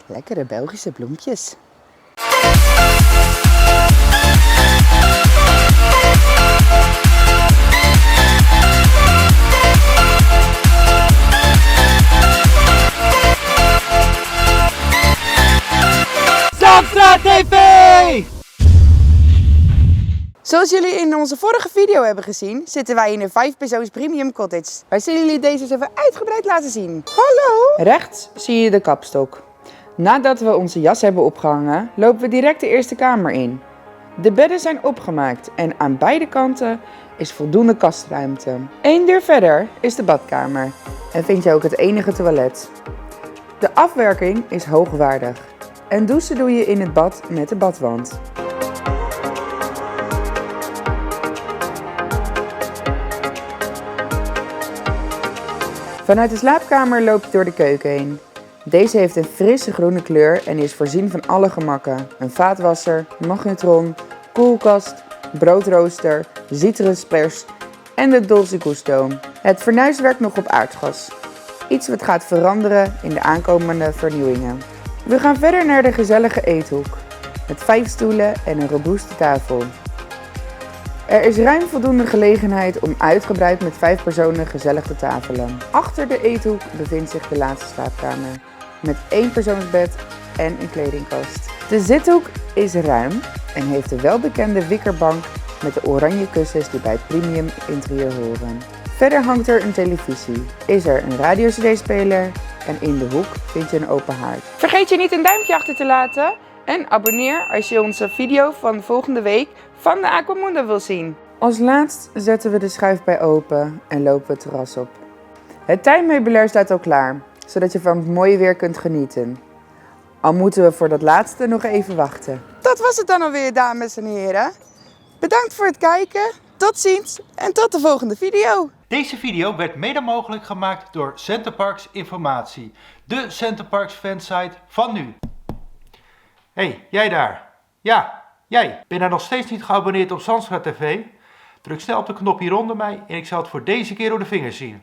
lekkere Belgische bloempjes. Zandstraat TV! Zoals jullie in onze vorige video hebben gezien, zitten wij in een 5-persoons premium cottage. Wij zullen jullie deze eens even uitgebreid laten zien. Hallo! Rechts zie je de kapstok. Nadat we onze jas hebben opgehangen, lopen we direct de eerste kamer in. De bedden zijn opgemaakt en aan beide kanten is voldoende kastruimte. Eén deur verder is de badkamer en vind je ook het enige toilet. De afwerking is hoogwaardig en douchen doe je in het bad met de badwand. Vanuit de slaapkamer loop je door de keuken heen. Deze heeft een frisse groene kleur en is voorzien van alle gemakken. Een vaatwasser, magnetron, koelkast, broodrooster, citruspers en de Dolce Gusto. Het fornuis werkt nog op aardgas. Iets wat gaat veranderen in de aankomende vernieuwingen. We gaan verder naar de gezellige eethoek. Met 5 stoelen en een robuuste tafel. Er is ruim voldoende gelegenheid om uitgebreid met 5 personen gezellig te tafelen. Achter de eethoek bevindt zich de laatste slaapkamer. Met 1 persoonsbed en een kledingkast. De zithoek is ruim en heeft de welbekende wikkerbank met de oranje kussens die bij het premium interieur horen. Verder hangt er een televisie, is er een radio-cd-speler en in de hoek vind je een open haard. Vergeet je niet een duimpje achter te laten en abonneer als je onze video van volgende week van de Aquamundo wil zien. Als laatst zetten we de schuifbij open en lopen we het terras op. Het tuinmeubilair staat al klaar, zodat je van het mooie weer kunt genieten. Al moeten we voor dat laatste nog even wachten. Dat was het dan alweer, dames en heren. Bedankt voor het kijken, tot ziens en tot de volgende video. Deze video werd mede mogelijk gemaakt door Centerparks Informatie, de Centerparks fansite van nu. Hey, jij daar. Ja, jij. Ben je nog steeds niet geabonneerd op Zandstraat TV? Druk snel op de knop hieronder mij en ik zal het voor deze keer door de vingers zien.